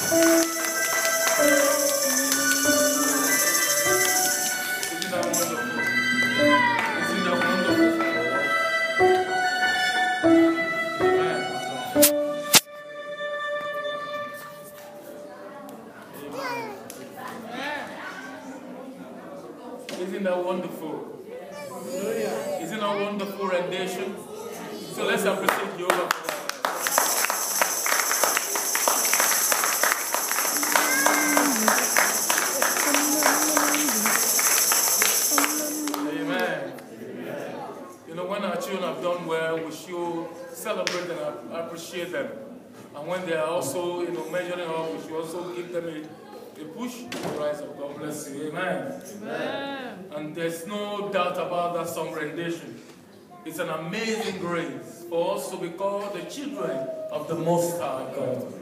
Isn't that wonderful? Isn't that wonderful rendition? So let's appreciate Jehovah for that. Amen. You know, when our children have done well, we should celebrate and appreciate them. And when they are also, you know, measuring up, we should also give them a push to rise up. God bless you. Amen. Amen. And there's no doubt about that song rendition. It's an amazing grace for us to be called the children of the Most High God.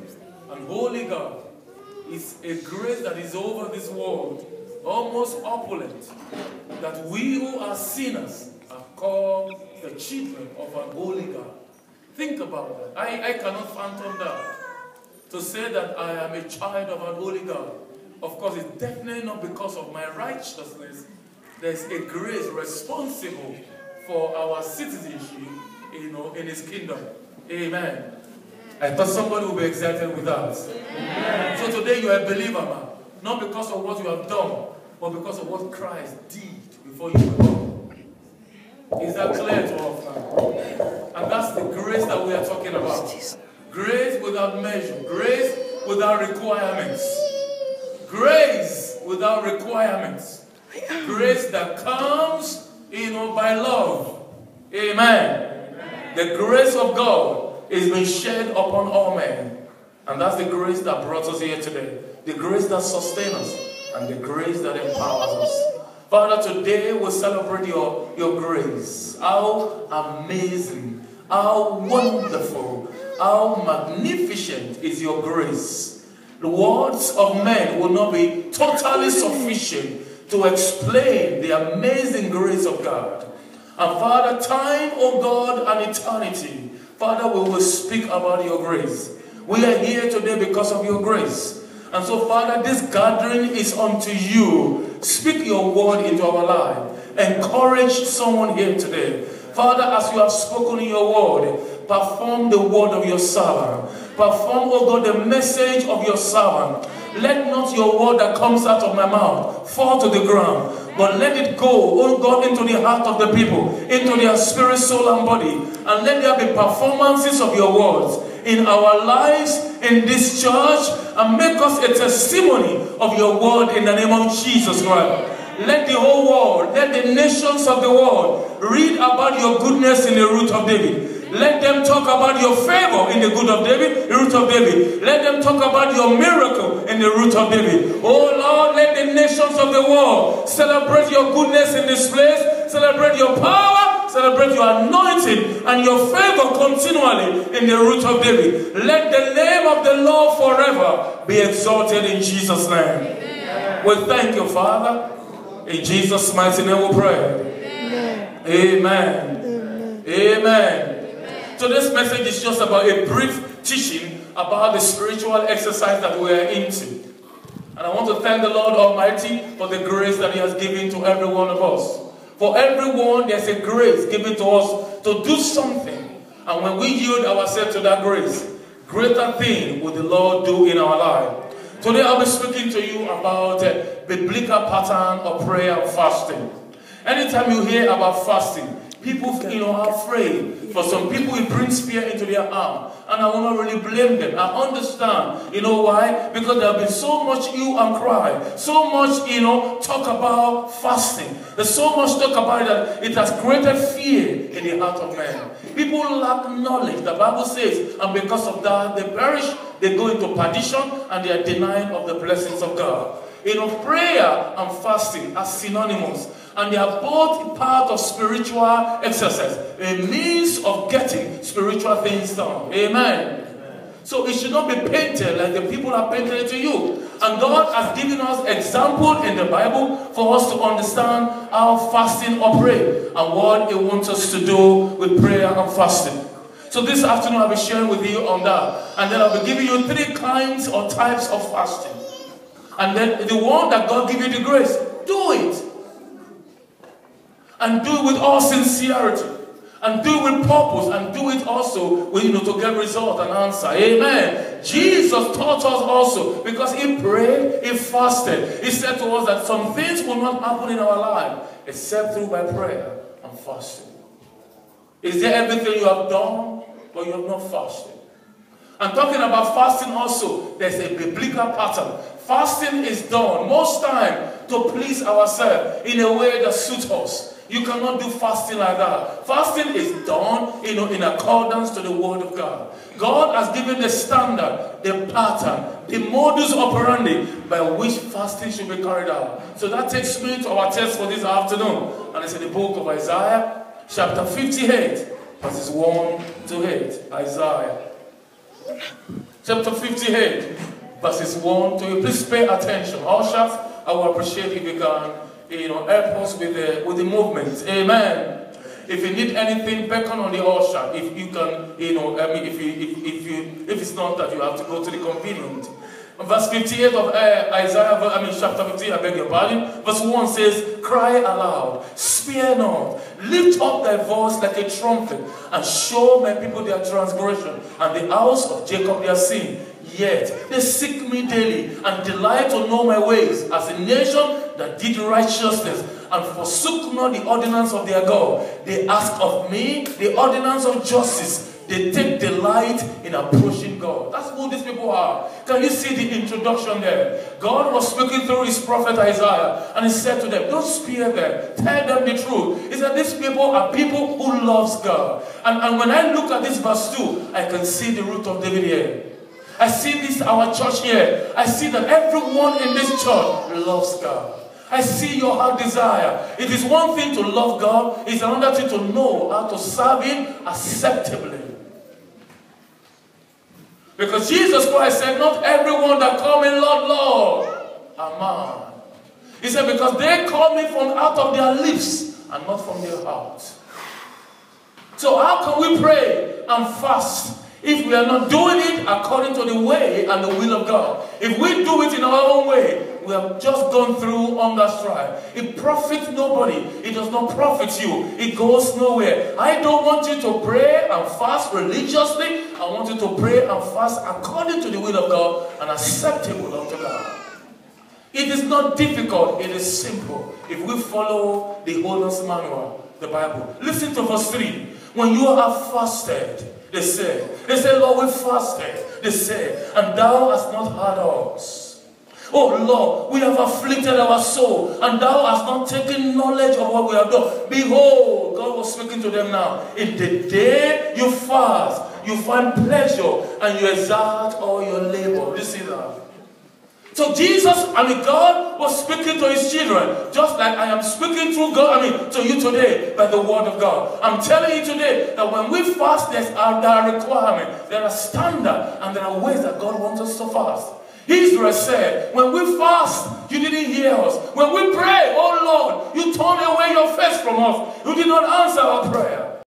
And Holy God is a grace that is over this world, almost opulent, that we who are sinners are called the children of an holy God. Think about that. I cannot fathom that. To say that I am a child of an holy God. Of course, it's definitely not because of my righteousness. There's a grace responsible for our citizenship, you know, in His kingdom. Amen. I thought somebody would be excited with us. Amen. So today you are a believer, man. Not because of what you have done, but because of what Christ did before you were born. Is that clear to us now? And that's the grace that we are talking about. Grace without measure. Grace without requirements. Grace without requirements. Grace that comes, you know, by love. Amen. The grace of God is being shed upon all men. And that's the grace that brought us here today. The grace that sustains us. And the grace that empowers us. Father, today we celebrate your grace. How amazing, how wonderful, how magnificent is your grace. The words of men will not be totally sufficient to explain the amazing grace of God. And Father, time, oh God, and eternity, Father, we will speak about your grace. We are here today because of your grace. And so, Father, this gathering is unto you. Speak your word into our life. Encourage someone here today. Father, as you have spoken in your word, perform the word of your servant. Perform, oh God, the message of your servant. Let not your word that comes out of my mouth fall to the ground, but let it go, oh God, into the heart of the people, into their spirit, soul, and body. And let there be performances of your words in our lives, in this church, and make us a testimony of your word in the name of Jesus Christ. Let the whole world, let the nations of the world read about your goodness in the root of David. Let them talk about your favor in the good of David, the root of David. Let them talk about your miracle in the root of David. Oh Lord, let the nations of the world celebrate your goodness in this place, celebrate your power, celebrate your anointing and your favor continually in the root of David. Let the name of the Lord forever be exalted in Jesus' name. Amen. We thank you, Father. In Jesus' mighty name we pray. Amen. Amen. Amen. So this message is just about a brief teaching about the spiritual exercise that we are into. And I want to thank the Lord Almighty for the grace that He has given to every one of us. For everyone, there's a grace given to us to do something. And when we yield ourselves to that grace, greater thing will the Lord do in our life. Today I'll be speaking to you about a biblical pattern of prayer and fasting. Anytime you hear about fasting, people, are afraid. For some people, it brings fear into their heart. And I will not really blame them. I understand. You know why? Because there have been so much hue and cry. So much, talk about fasting. There's so much talk about it that it has created fear in the heart of man. People lack knowledge. The Bible says, and because of that, they perish. They go into perdition and they are denied of the blessings of God. Prayer and fasting are synonymous. And they are both part of spiritual exercise. A means of getting spiritual things done. Amen. So it should not be painted like the people are painting it to you. And God has given us example in the Bible for us to understand how fasting operates and what He wants us to do with prayer and fasting. So this afternoon I'll be sharing with you on that. And then I'll be giving you 3 kinds or types of fasting. And then the one that God give you the grace, do it. And do it with all sincerity. And do it with purpose. And do it also with, to get result and answer. Amen. Jesus taught us also, because he prayed, he fasted. He said to us that some things will not happen in our life except through by prayer and fasting. Is there everything you have done, but you have not fasted? I'm talking about fasting also. There's a biblical pattern. Fasting is done most time to please ourselves in a way that suits us. You cannot do fasting like that. Fasting is done, in accordance to the word of God. God has given the standard, the pattern, the modus operandi by which fasting should be carried out. So that takes me to our text for this afternoon. And it's in the book of Isaiah, chapter 58, verses 1 to 8. Isaiah, chapter 58, verses 1 to 8. Please pay attention. Ushers, I will appreciate if you can help us with the movement. Amen. If you need anything, beckon on the usher. If you can, if it's not that you have to go to the convenient. Verse 58 of Isaiah, chapter 15, I beg your pardon. Verse 1 says, cry aloud, spare not, lift up thy voice like a trumpet, and show my people their transgression, and the house of Jacob their sin. Yet they seek me daily, and delight to know my ways, as a nation that did righteousness, and forsook not the ordinance of their God. They ask of me the ordinance of justice. They take delight in approaching God. That's who these people are. Can you see the introduction there? God was speaking through his prophet Isaiah, and he said to them, don't spare them. Tell them the truth. He said, these people are people who loves God. And when I look at this verse 2, I can see the root of David here. I see this, our church here. I see that everyone in this church loves God. I see your heart desire. It is one thing to love God. It's another thing to know how to serve him acceptably. Because Jesus Christ said, not everyone that call me Lord, Lord, are mine. He said, because they call me from out of their lips and not from their heart. So how can we pray and fast if we are not doing it according to the way and the will of God? If we do it in our own way, we have just gone through hunger strife. It profits nobody. It does not profit you. It goes nowhere. I don't want you to pray and fast religiously. I want you to pray and fast according to the will of God and acceptable unto God. It is not difficult. It is simple. If we follow the Holiness Manual, the Bible. Listen to verse 3. When you have fasted, they say, Lord, we fasted. They say, and thou hast not heard us. Oh Lord, we have afflicted our soul, and thou hast not taken knowledge of what we have done. Behold, God was speaking to them now. In the day you fast, you find pleasure, and you exalt all your labor. You see that? So God was speaking to his children, just like I am speaking through God, to you today by the word of God. I'm telling you today that when we fast, there are requirements, there are standards, and there are ways that God wants us to fast. Israel said, when we fast, you didn't hear us. When we pray, oh Lord, you turned away your face from us. You did not answer our prayer.